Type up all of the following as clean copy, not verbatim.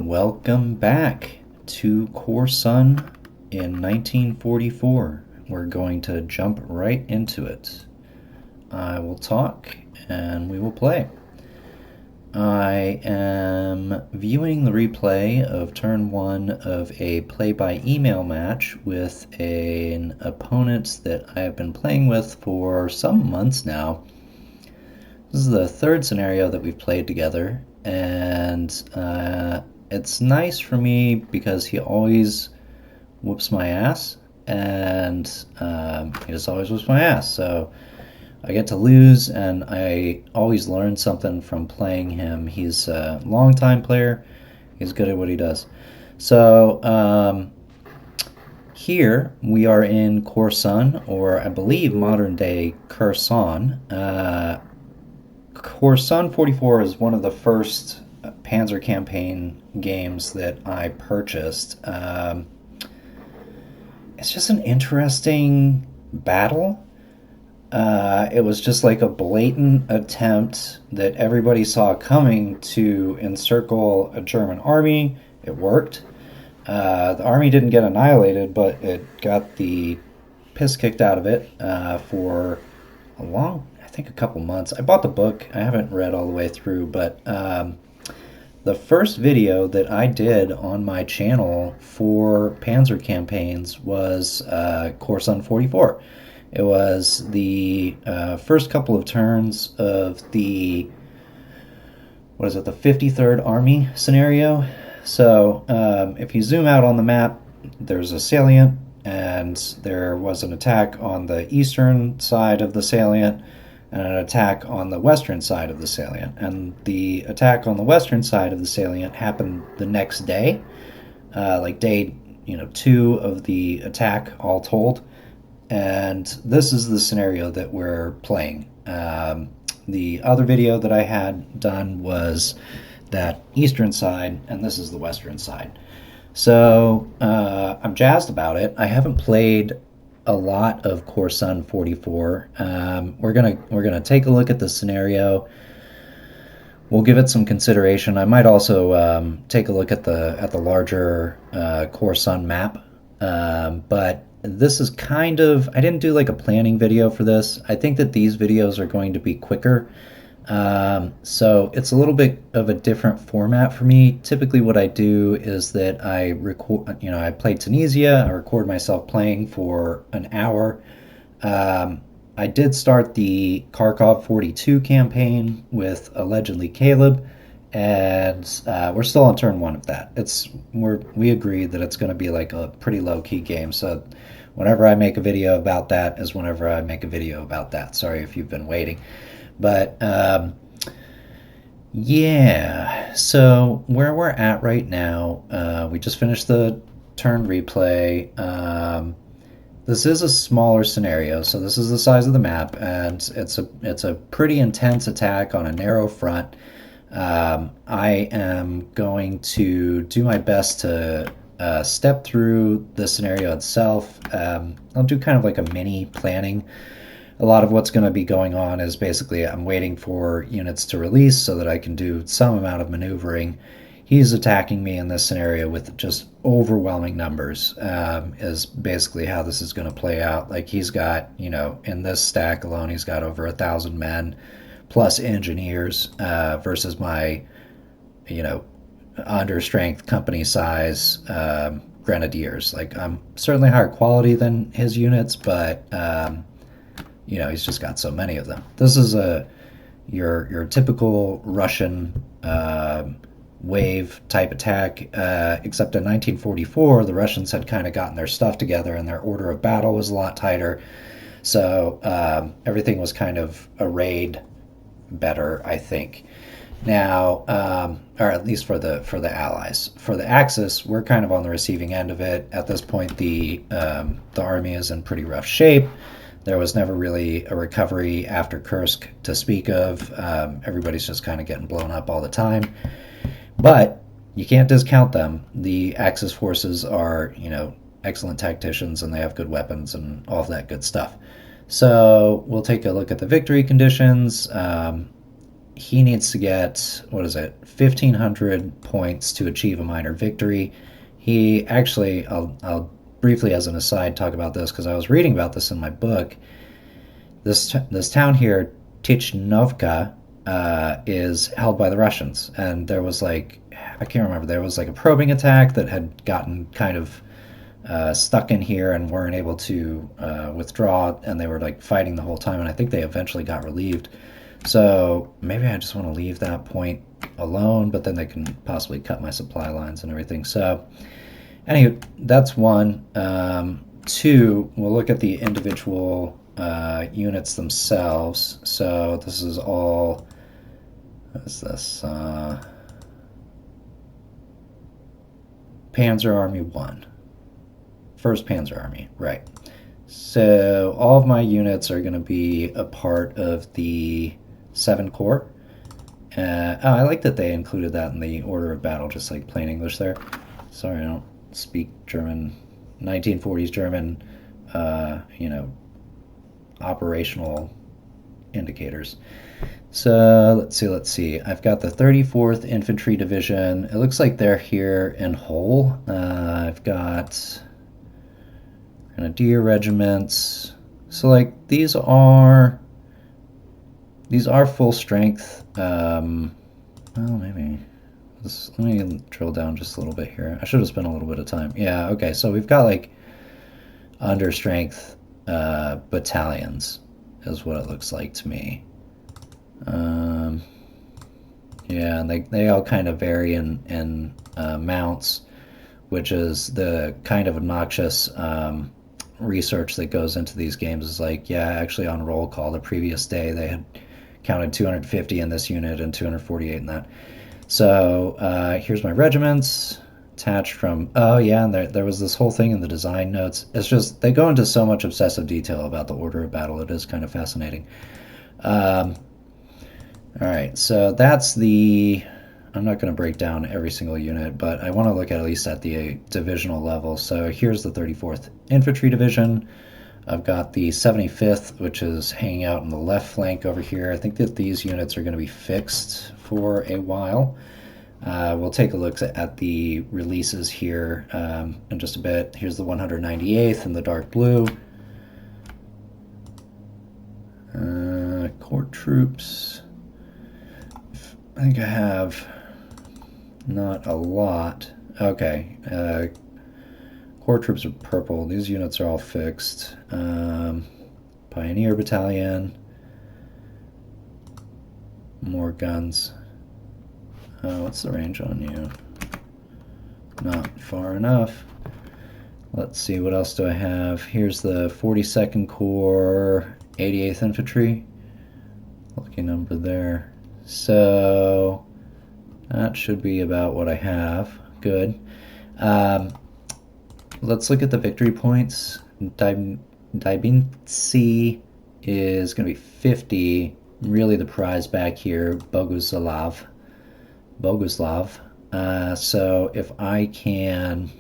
Welcome back to Korsun in 1944. We're going to jump right into it. I will talk and we will play. I am viewing the replay of turn 1 of a play-by-email match with an opponent that I have been playing with for some months now. This is the third scenario that we've played together, and it's nice for me because he always whoops my ass, and he just always whoops my ass. So I get to lose, and I always learn something from playing him. He's a long-time player. He's good at what he does. So here we are in Korsun, or I believe modern-day Kherson. Korsun 44 is one of the first Panzer campaign games that I purchased. It's just an interesting battle. It was just like a blatant attempt that everybody saw coming to encircle a German army. It worked. The army didn't get annihilated, but it got the piss kicked out of it for a couple months. I bought the book. I haven't read all the way through, but the first video that I did on my channel for Panzer campaigns was Korsun 44. It was the first couple of turns of the 53rd Army scenario. So if you zoom out on the map, there's a salient, and there was an attack on the eastern side of the salient and an attack on the western side of the salient. And the attack on the western side of the salient happened the next day, like day 2 of the attack all told. And this is the scenario that we're playing. The other video that I had done was that eastern side, and this is the western side. So I'm jazzed about it. I haven't played a lot of Korsun 44. We're gonna take a look at the scenario. We'll give it some consideration. I might also take a look at the larger Korsun map. But this is I didn't do like a planning video for this. I think that these videos are going to be quicker. So it's a little bit of a different format for me. Typically what I do is that I record, I play Tunisia, I record myself playing for an hour. I did start the Kharkov 42 campaign with allegedly Caleb, and we're still on turn 1 of that. We agreed that it's going to be like a pretty low-key game, so whenever I make a video about that is whenever I make a video about that. Sorry if you've been waiting. But yeah, so where we're at right now, we just finished the turn replay. This is a smaller scenario, so this is the size of the map, and it's a pretty intense attack on a narrow front. I am going to do my best to step through the scenario itself. I'll do kind of like a mini planning. A lot of what's going to be going on is basically I'm waiting for units to release so that I can do some amount of maneuvering. He's attacking me in this scenario with just overwhelming numbers, is basically how this is going to play out. Like he's got, in this stack alone, he's got over 1,000 men plus engineers versus my, under strength company size grenadiers. Like I'm certainly higher quality than his units, but he's just got so many of them. This is your typical Russian wave type attack, except in 1944 the Russians had kind of gotten their stuff together and their order of battle was a lot tighter, so everything was kind of arrayed better, I think. Now, or at least for the Allies. For the Axis, we're kind of on the receiving end of it. At this point, the army is in pretty rough shape. There was never really a recovery after Kursk to speak of. Everybody's just kind of getting blown up all the time. But you can't discount them. The Axis forces are, excellent tacticians, and they have good weapons and all of that good stuff. So we'll take a look at the victory conditions. he needs to get, what is it, 1,500 points to achieve a minor victory. He actually, I'll briefly as an aside talk about this because I was reading about this in my book. This town here, Tichnovka, is held by the Russians, and there was like, I can't remember, there was like a probing attack that had gotten kind of stuck in here and weren't able to withdraw, and they were like fighting the whole time, and I think they eventually got relieved. So maybe I just want to leave that point alone, but then they can possibly cut my supply lines and everything. So anyway, that's one. Two, we'll look at the individual units themselves. So this is all, what is this? Panzer Army 1. 1st Panzer Army, right. So all of my units are going to be a part of the 7 Corps. I like that they included that in the order of battle, just like plain English there. Sorry, I don't speak German, 1940s German, operational indicators. So let's see. I've got the 34th Infantry Division. It looks like they're here in Hull. I've got Grenadier regiments. So like these are full strength. Well, maybe let me drill down just a little bit here. I should have spent a little bit of time. Yeah, okay. So we've got like under strength battalions is what it looks like to me. Yeah, and they all kind of vary in mounts, which is the kind of obnoxious research that goes into these games. Is like, yeah, actually on roll call the previous day they had counted 250 in this unit and 248 in that. So here's my regiments attached from, oh yeah, and there was this whole thing in the design notes. It's just, they go into so much obsessive detail about the order of battle. It is kind of fascinating. All right, so that's the, I'm not going to break down every single unit, but I want to look at least at the divisional level. So here's the 34th Infantry Division. I've got the 75th, which is hanging out in the left flank over here. I think that these units are going to be fixed for a while. We'll take a look at the releases here in just a bit. Here's the 198th in the dark blue. Court troops. I think I have not a lot. Okay. Core troops are purple. These units are all fixed. Pioneer Battalion. More guns. What's the range on you? Not far enough. Let's see, what else do I have? Here's the 42nd Corps, 88th Infantry. Lucky number there. So that should be about what I have. Good. Let's look at the victory points. Dybinci is going to be 50. Really the prize back here. Boguslav. So if I can,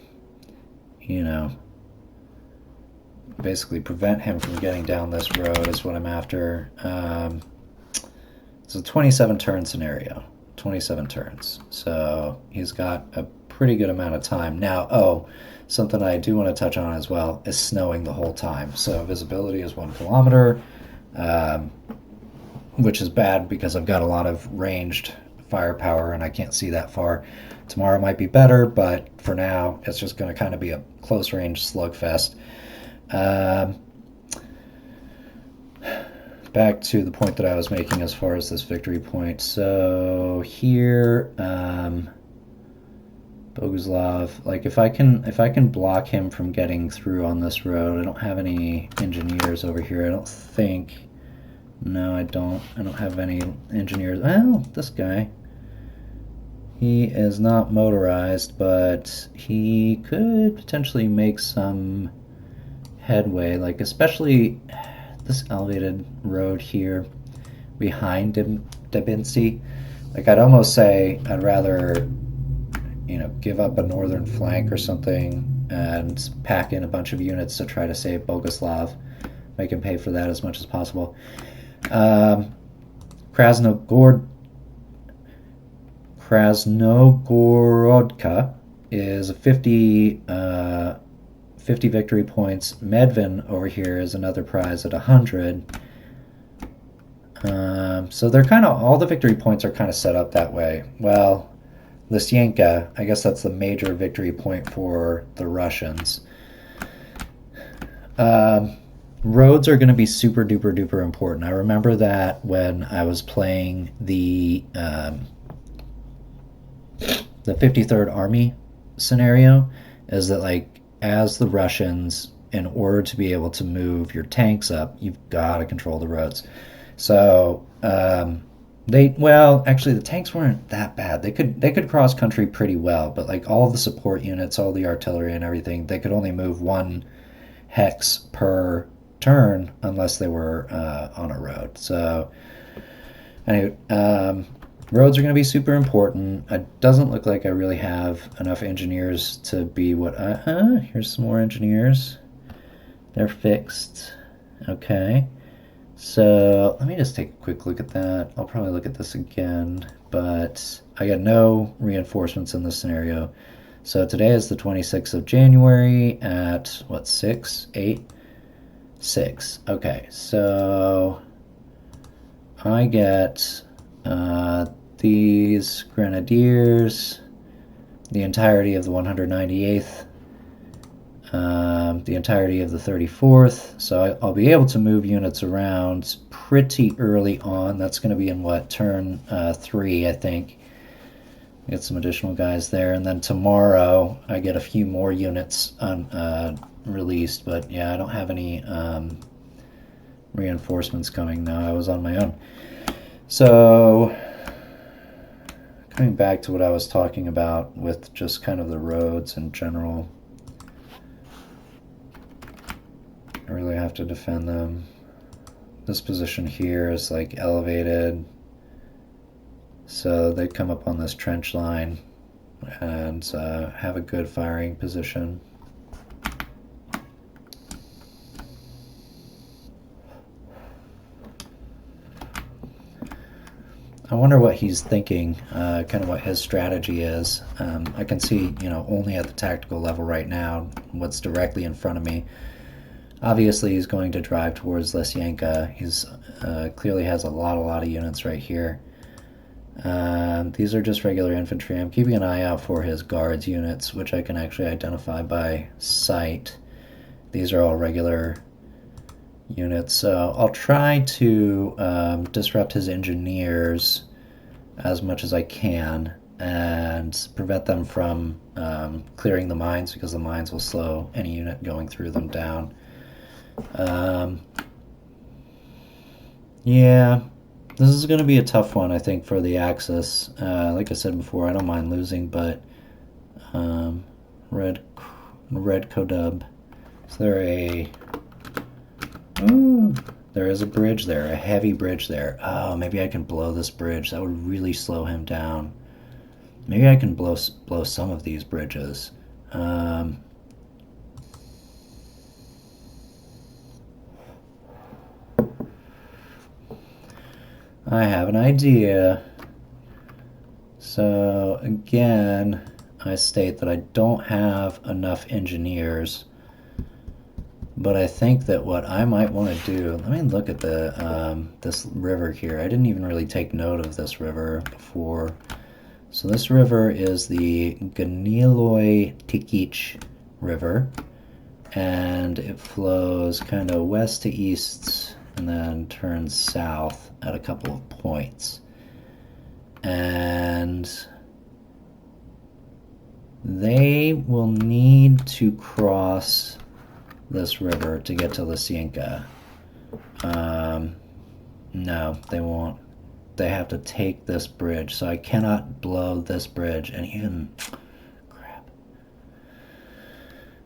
basically prevent him from getting down this road is what I'm after. It's a 27 turn scenario. 27 turns. So he's got a pretty good amount of time. Now, something I do want to touch on as well is snowing the whole time. So visibility is 1 kilometer, which is bad because I've got a lot of ranged firepower and I can't see that far. Tomorrow might be better, but for now it's just going to kind of be a close range slugfest. Back to the point that I was making as far as this victory point. So here, Boguslav, like if I can block him from getting through on this road. I don't have any engineers over here. I don't think. No, I don't have any engineers. Well, this guy, he is not motorized, but he could potentially make some headway, like especially this elevated road here behind Dybinci. Like I'd almost say I'd rather, give up a northern flank or something and pack in a bunch of units to try to save Boguslav, make him pay for that as much as possible. Krasnogorsk Krasnogorodka is 50 victory points. Medvin over here is another prize at 100. So they're kind of, all the victory points are kind of set up that way. Well, Lysyanka, I guess that's the major victory point for the Russians. Roads are going to be super duper duper important. I remember that when I was playing the 53rd Army scenario, is that like as the Russians, in order to be able to move your tanks up, you've got to control the roads. So actually the tanks weren't that bad. They could cross country pretty well, but like all the support units, all the artillery and everything, they could only move one hex per turn unless they were on a road. So anyway, roads are going to be super important. It doesn't look like I really have enough engineers to be what here's some more engineers. They're fixed. Okay. So let me just take a quick look at that. I'll probably look at this again, but I got no reinforcements in this scenario. So today is the 26th of January at what, 6, 8, 6. Okay, so I get these grenadiers, the entirety of the 198th, the entirety of the 34th. So I'll be able to move units around pretty early on. That's going to be in what, turn 3, I think. Get some additional guys there, and then tomorrow I get a few more units released. But yeah, I don't have any reinforcements coming now. I was on my own. So coming back to what I was talking about with just kind of the roads in general, I really have to defend them. This position here is like elevated, so they come up on this trench line and have a good firing position. I wonder what he's thinking, kind of what his strategy is. I can see, only at the tactical level right now what's directly in front of me. Obviously, he's going to drive towards Lysyanka. He's clearly has a lot of units right here. These are just regular infantry. I'm keeping an eye out for his guards units, which I can actually identify by sight. These are all regular units. So I'll try to disrupt his engineers as much as I can and prevent them from clearing the mines, because the mines will slow any unit going through them down. Yeah, this is going to be a tough one, I think, for the Axis. Like I said before, I don't mind losing, but red Kodub. Is there a... Ooh, there is a bridge there, a heavy bridge there. Oh, maybe I can blow this bridge. That would really slow him down. Maybe I can blow some of these bridges. I have an idea. So again, I state that I don't have enough engineers, but I think that what I might want to do, let me look at the this river here. I didn't even really take note of this river before. So this river is the Ganiloy Tikich River, and it flows kind of west to east and then turns south at a couple of points. And they will need to cross this river to get to Lysyanka. No, they won't. They have to take this bridge, so I cannot blow this bridge. And even... crap.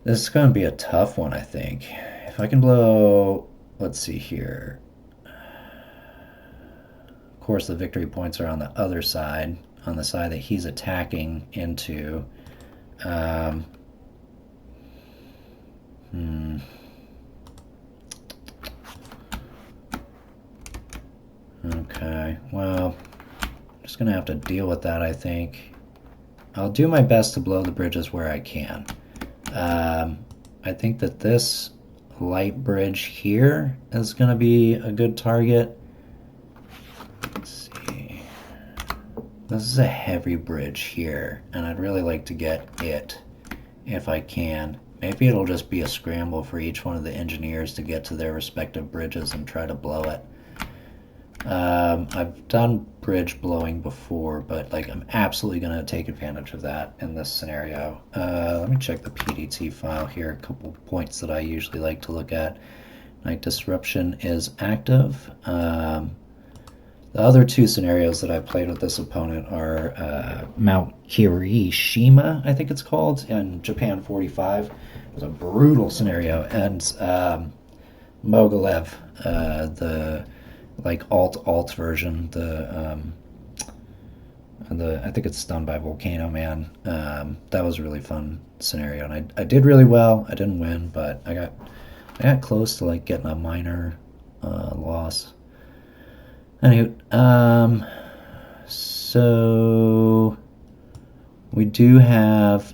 This is going to be a tough one, I think. If I can blow... let's see here. Of course, the victory points are on the other side, on the side that he's attacking into. Okay, well, Just gonna have to deal with that, I think. I'll do my best to blow the bridges where I can. I think that this light bridge here is gonna be a good target. Let's see. This is a heavy bridge here, and I'd really like to get it if I can. Maybe it'll just be a scramble for each one of the engineers to get to their respective bridges and try to blow it. I've done bridge blowing before, but like I'm absolutely going to take advantage of that in this scenario. Let me check the PDT file here. A couple points that I usually like to look at. Night disruption is active. The other two scenarios that I played with this opponent are Mount Kirishima, I think it's called, in Japan 45. It was a brutal scenario, and Mogilev, the like alt version, the I think it's done by Volcano Man. That was a really fun scenario, and I did really well. I didn't win, but I got close to like getting a minor loss. Anywho, so we do have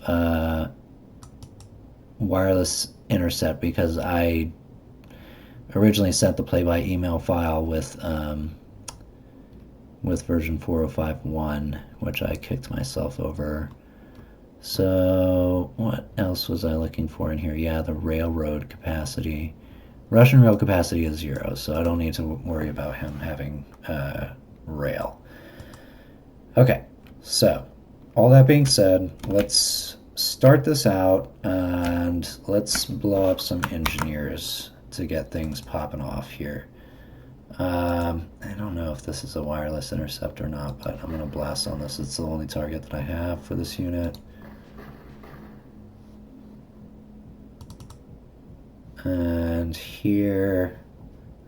wireless intercept because I originally sent the play-by-email file with version 4.05.1, which I kicked myself over. So what else was I looking for in here? Yeah, the railroad capacity. Russian rail capacity is 0, so I don't need to worry about him having rail. Okay, so all that being said, let's start this out and let's blow up some engineers to get things popping off here. I don't know if this is a wireless intercept or not, but I'm going to blast on this. It's the only target that I have for this unit. And here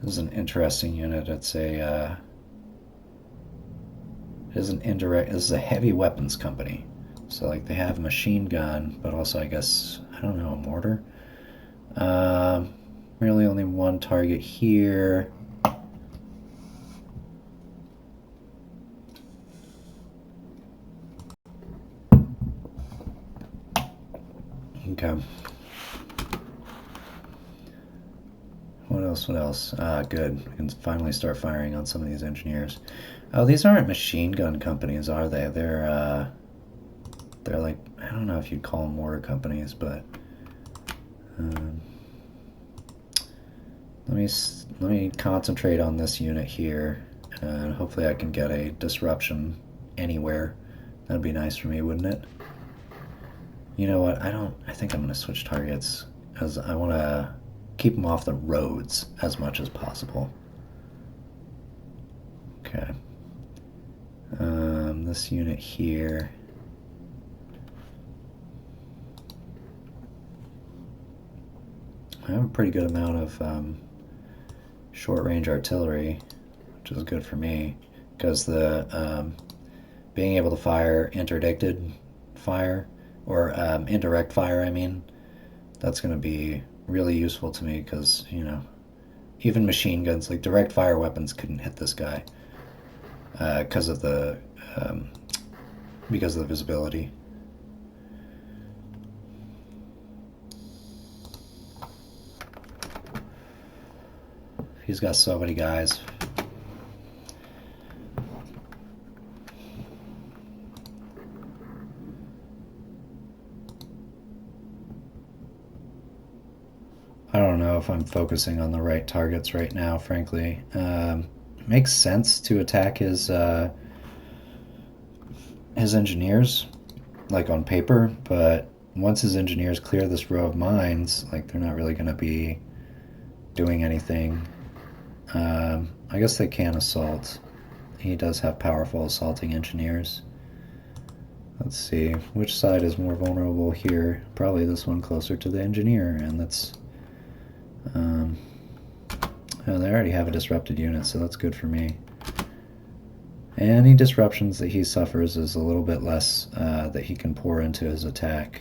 is an interesting unit. It's a it is an indirect. This is a heavy weapons company, so like they have a machine gun, but also I guess I don't know, a mortar. Really only one target here. Okay. What else? What else? Good. I can finally start firing on some of these engineers. Oh, these aren't machine gun companies, are they? They're like, I don't know if you'd call them mortar companies, but let me concentrate on this unit here, and hopefully I can get a disruption anywhere. That'd be nice for me, wouldn't it? You know what? I think I'm going to switch targets because I want to keep them off the roads as much as possible. Okay. This unit here. I have a pretty good amount of short-range artillery, which is good for me because the being able to fire interdicted fire or indirect fire, I mean, that's going to be really useful to me because, you know, even machine guns, like direct fire weapons, couldn't hit this guy because of the visibility. He's got so many guys. I don't know if I'm focusing on the right targets right now, frankly. Makes sense to attack his engineers, like on paper, but once his engineers clear this row of mines, like they're not really going to be doing anything. I guess they can assault. He does have powerful assaulting engineers. Let's see, which side is more vulnerable here? Probably this one closer to the engineer, and that's oh, they already have a disrupted unit, so that's good for me. Any disruptions that he suffers is a little bit less that he can pour into his attack.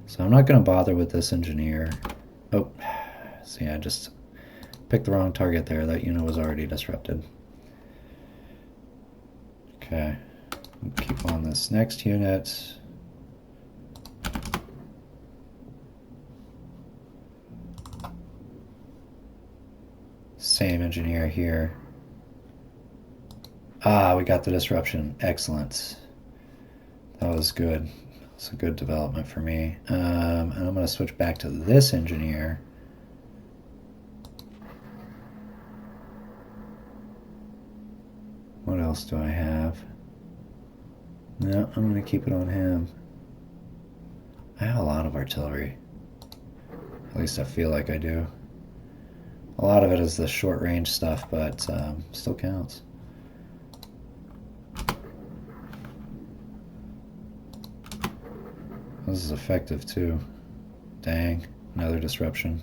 So I'm not going to bother with this engineer. Oh, see, I just picked the wrong target there. That unit was already disrupted. Okay. Okay, keep on this next unit. Same engineer here. Ah, we got the disruption. Excellent. That was good. It's a good development for me. And I'm going to switch back to this engineer. What else do I have? No, I'm going to keep it on him. I have a lot of artillery. At least I feel like I do. A lot of it is the short range stuff, but still counts. This is effective too. Dang, another disruption.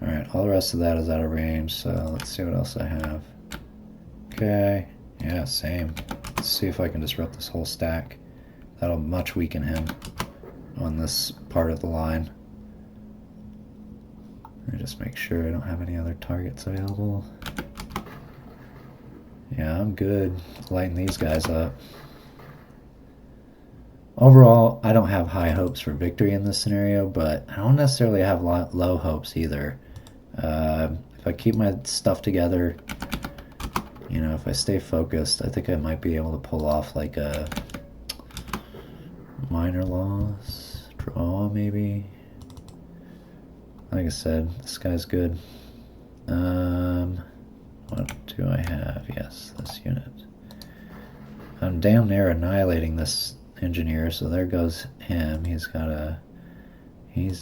Alright, all the rest of that is out of range, so let's see what else I have. Okay, yeah, same. Let's see if I can disrupt this whole stack. That'll much weaken him on this part of the line. Let me just make sure I don't have any other targets available. Yeah, I'm good. Lighting these guys up. Overall, I don't have high hopes for victory in this scenario, but I don't necessarily have low hopes either. If I keep my stuff together, you know, if I stay focused, I think I might be able to pull off like a minor loss, draw maybe. Like I said, this guy's good. What do I have? Yes, this unit. I'm damn near annihilating this engineer, so there goes him. He's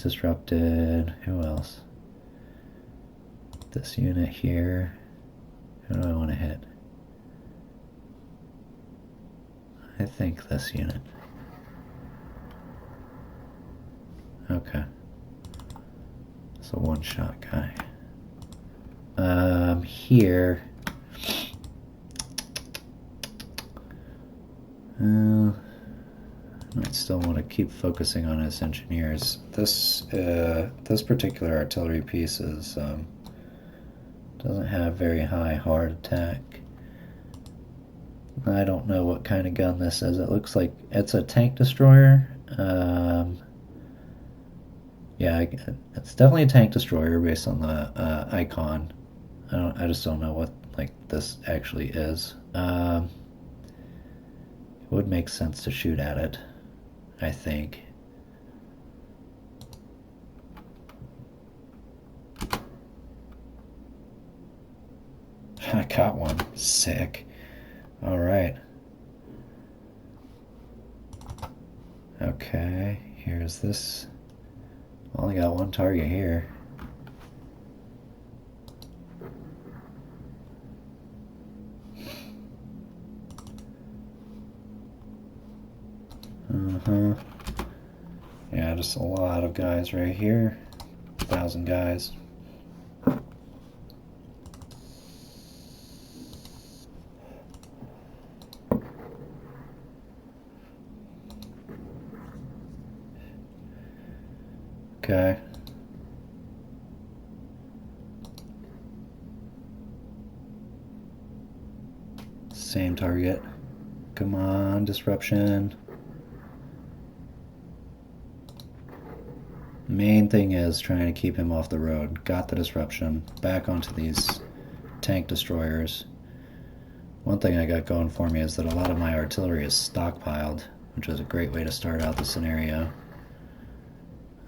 disrupted. Who else? This unit here. Who do I want to hit? I think this unit. Okay. It's a one-shot guy. Here. I still want to keep focusing on his engineers. This particular artillery piece is doesn't have very high hard attack. I don't know what kind of gun this is. It looks like it's a tank destroyer. Yeah, it's definitely a tank destroyer based on the icon. I just don't know what like this actually is. It would make sense to shoot at it, I think. I caught one. Sick. All right. Okay, here's this. Only got one target here. Yeah, just a lot of guys right here. 1,000 guys. Okay. Same target. Come on, disruption. Main thing is trying to keep him off the road. Got the disruption. Back onto these tank destroyers. One thing I got going for me is that a lot of my artillery is stockpiled, which is a great way to start out the scenario.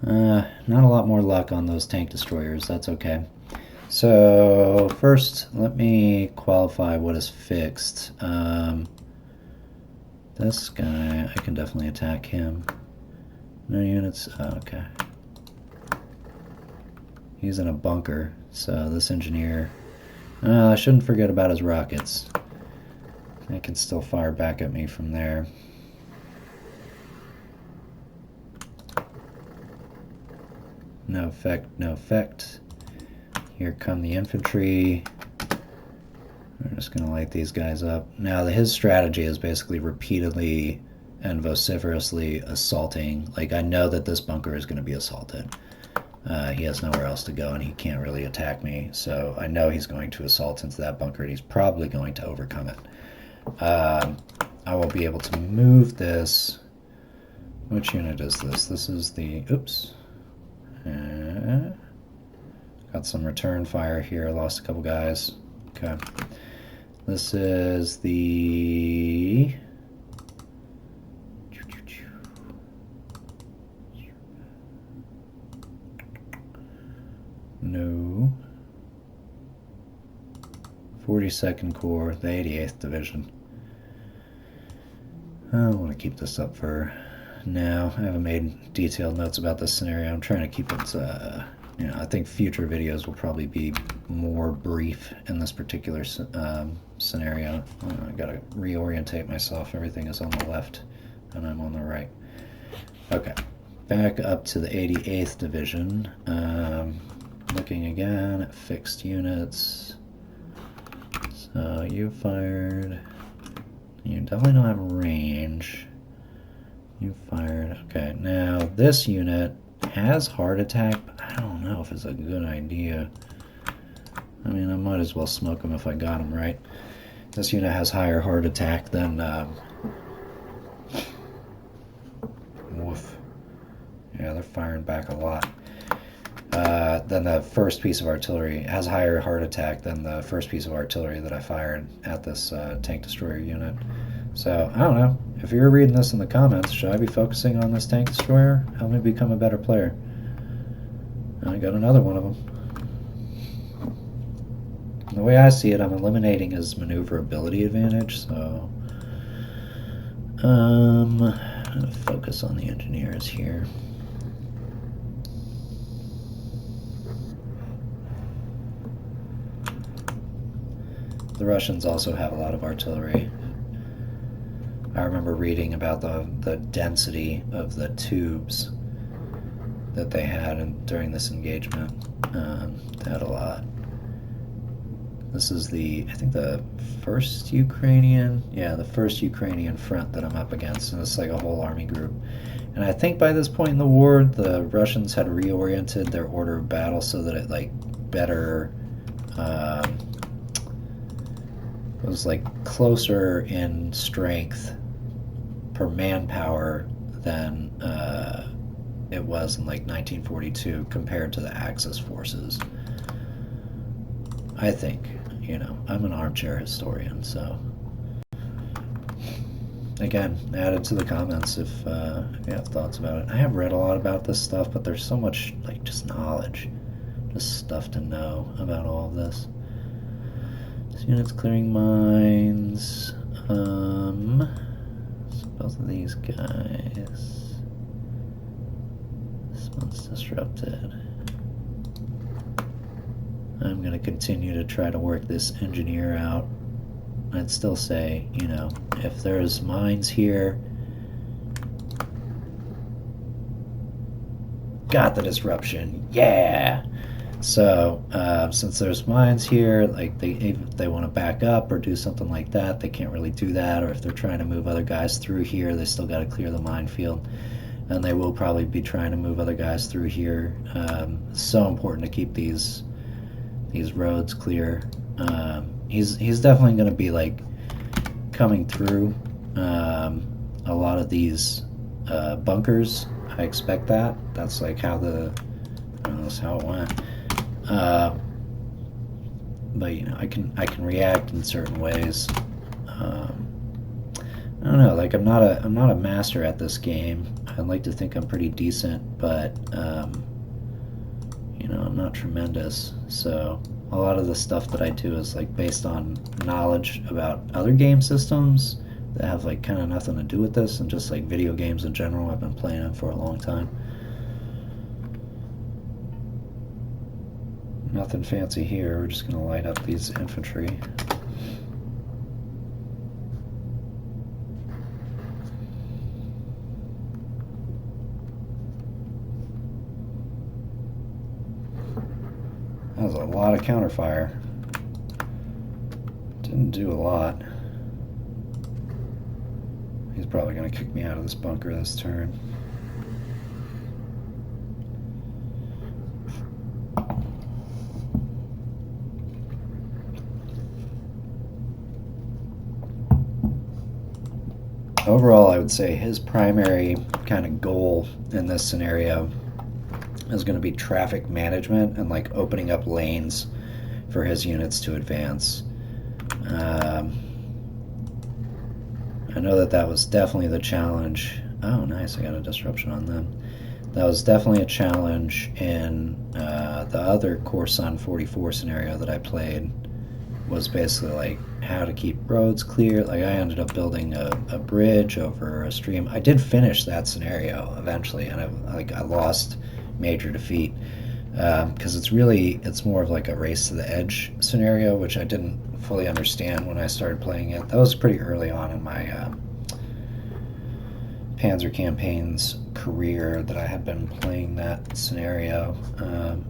Not a lot more luck on those tank destroyers. That's okay. So first, let me qualify what is fixed. This guy, I can definitely attack him. No units. Oh, okay. He's in a bunker, so this engineer... I shouldn't forget about his rockets. They can still fire back at me from there. No effect, no effect. Here come the infantry. We're just going to light these guys up. Now, his strategy is basically repeatedly and vociferously assaulting. Like, I know that this bunker is going to be assaulted. He has nowhere else to go, and he can't really attack me. So I know he's going to assault into that bunker, and he's probably going to overcome it. I will be able to move this. Which unit is this? This is the, oops. Got some return fire here, lost a couple guys. Okay. This is the... No. 42nd Corps, the 88th Division. I want to keep this up for now. I haven't made detailed notes about this scenario. I'm trying to keep it, I think future videos will probably be more brief in this particular scenario. I gotta reorientate myself. Everything is on the left and I'm on the right. Okay, back up to the 88th Division. Looking again at fixed units. So you fired. You definitely don't have range. You fired. Okay, now this unit has heart attack, but I don't know if it's a good idea. I mean, I might as well smoke him if I got him right. This unit has higher heart attack than woof. Yeah, they're firing back a lot. Then the first piece of artillery has higher heart attack than the first piece of artillery that I fired at this tank destroyer unit. So, I don't know. If you're reading this in the comments, should I be focusing on this tank destroyer? Help me become a better player. I got another one of them. The way I see it, I'm eliminating his maneuverability advantage, so... I'm going to focus on the engineers here. The Russians also have a lot of artillery. I remember reading about the density of the tubes that they had during this engagement. They had a lot. This is I think the first Ukrainian front that I'm up against, and it's like a whole army group. And I think by this point in the war, the Russians had reoriented their order of battle so that it like better was like closer in strength per manpower than it was in like 1942 compared to the Axis forces. I think, I'm an armchair historian, so again, add it to the comments if you have thoughts about it. I have read a lot about this stuff, but there's so much like just knowledge, just stuff to know about all of this. This unit's clearing mines. So both of these guys. This one's disrupted. I'm going to continue to try to work this engineer out. I'd still say, if there's mines here... Got the disruption! Yeah! So, since there's mines here, like if they want to back up or do something like that, they can't really do that. Or if they're trying to move other guys through here, they still got to clear the minefield. And they will probably be trying to move other guys through here. It's so important to keep these roads clear. He's definitely going to be like coming through a lot of these bunkers. I expect that. That's like how that's how it went. But I can react in certain ways. I don't know. Like I'm not a master at this game. I'd like to think I'm pretty decent, but I'm not tremendous. So a lot of the stuff that I do is like based on knowledge about other game systems that have like kind of nothing to do with this, and just like video games in general. I've been playing them for a long time. Nothing fancy here. We're just going to light up these infantry. That was a lot of counterfire. Didn't do a lot. He's probably going to kick me out of this bunker this turn. overall, I would say his primary kind of goal in this scenario is going to be traffic management and like opening up lanes for his units to advance. I know that was definitely the challenge. Oh, nice, I got a disruption on them. That was definitely a challenge in the other Korsun 44 scenario that I played, was basically like how to keep roads clear. Like I ended up building a bridge over a stream. I did finish that scenario eventually, and I lost major defeat because it's more of like a race to the edge scenario, which I didn't fully understand when I started playing it. That was pretty early on in my Panzer campaign's career that I had been playing that scenario.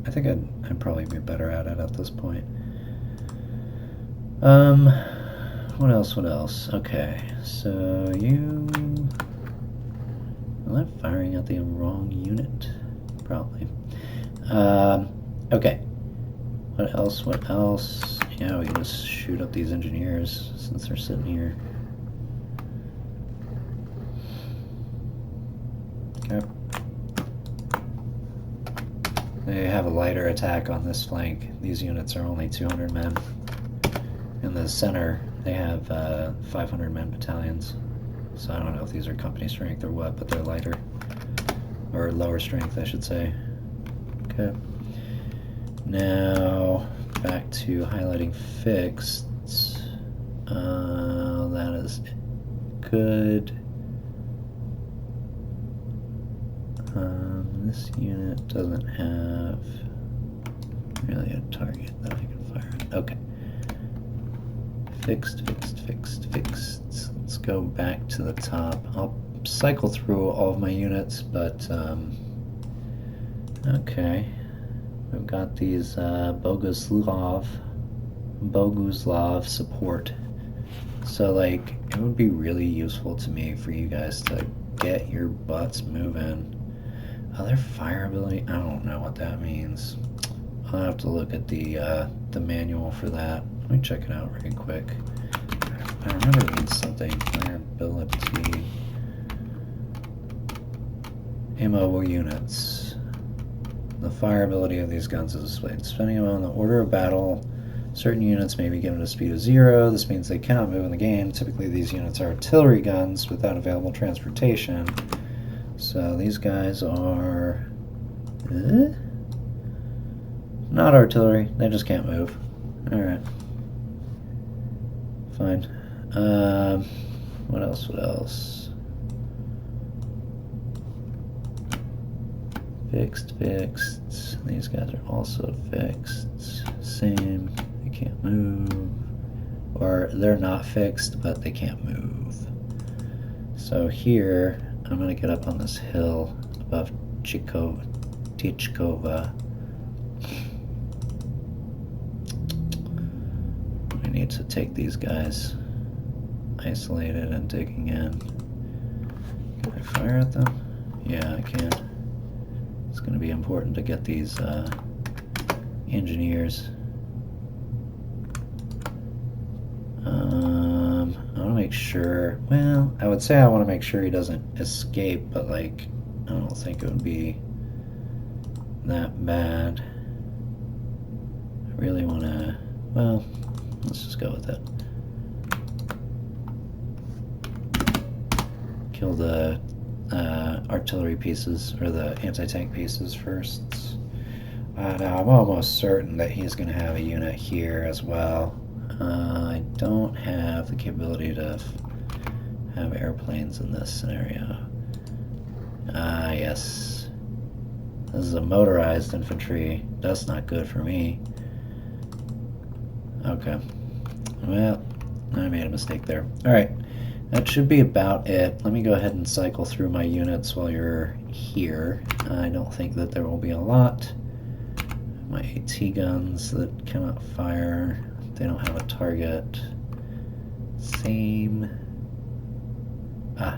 I think I'd probably be better at it at this point. What else? Okay, so you... Am I firing at the wrong unit? Probably. Okay. What else? Yeah, we can just shoot up these engineers since they're sitting here. Okay. They have a lighter attack on this flank. These units are only 200 men. In the center, they have 500 men battalions. So I don't know if these are company strength or what, but they're lighter. Or lower strength, I should say. Okay. Now, back to highlighting fixed. That is good. This unit doesn't have really a target that I can fire at. Okay. Fixed. Let's go back to the top. I'll cycle through all of my units, but okay. We've got these Boguslav support. So like it would be really useful to me for you guys to get your butts moving. Oh, their fire ability, I don't know what that means. I'll have to look at the manual for that. Let me check it out really quick. I remember it means something. Fire ability. Immobile units. The fire ability of these guns is displayed. Depending on the order of battle, certain units may be given a speed of 0. This means they cannot move in the game. Typically these units are artillery guns without available transportation. So these guys are... not artillery. They just can't move. Alright. Fine. What else? Fixed. These guys are also fixed. Same. They can't move. Or they're not fixed, but they can't move. So here, I'm going to get up on this hill above Tichkova. I need to take these guys isolated and digging in. Can I fire at them? Yeah, I can. It's going to be important to get these engineers. I want to make sure, well, I would say I want to make sure he doesn't escape, but like, I don't think it would be that bad. I really want to, well, let's just go with it. Kill the artillery pieces, or the anti-tank pieces first. Now I'm almost certain that he's going to have a unit here as well. I don't have the capability to have airplanes in this scenario. Yes. This is a motorized infantry. That's not good for me. Okay. Well, I made a mistake there. Alright. That should be about it. Let me go ahead and cycle through my units while you're here. I don't think that there will be a lot. My AT guns that cannot fire. They don't have a target. Same.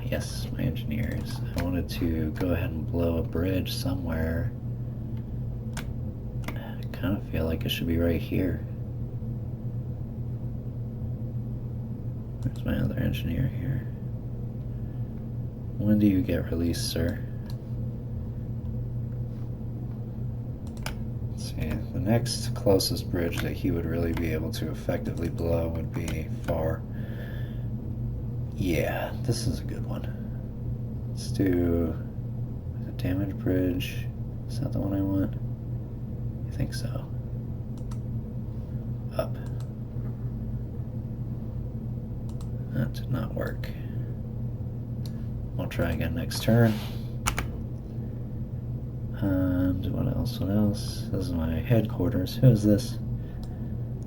Yes, my engineers. I wanted to go ahead and blow a bridge somewhere. I kind of feel like it should be right here. Where's my other engineer here? When do you get released, sir? Let's see. The next closest bridge that he would really be able to effectively blow would be far. Yeah, this is a good one. Let's do the damage bridge. Is that the one I want? I think so. Up. That did not work. We'll try again next turn. And what else? What else? This is my headquarters. Who is this?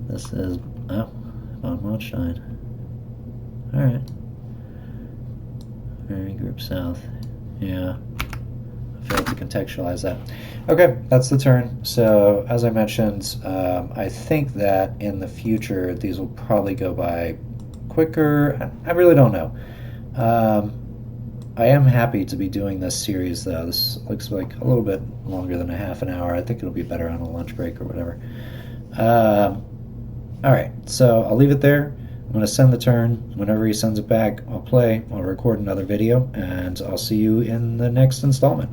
This is von Mondstein. Alright. Very group south. Yeah. I failed to contextualize that. Okay, that's the turn. So, as I mentioned, I think that in the future these will probably go by quicker. I really don't know. I am happy to be doing this series, though. This looks like a little bit longer than a half an hour. I think it'll be better on a lunch break or whatever. Alright, so I'll leave it there. I'm going to send the turn. Whenever he sends it back, I'll record another video, and I'll see you in the next installment.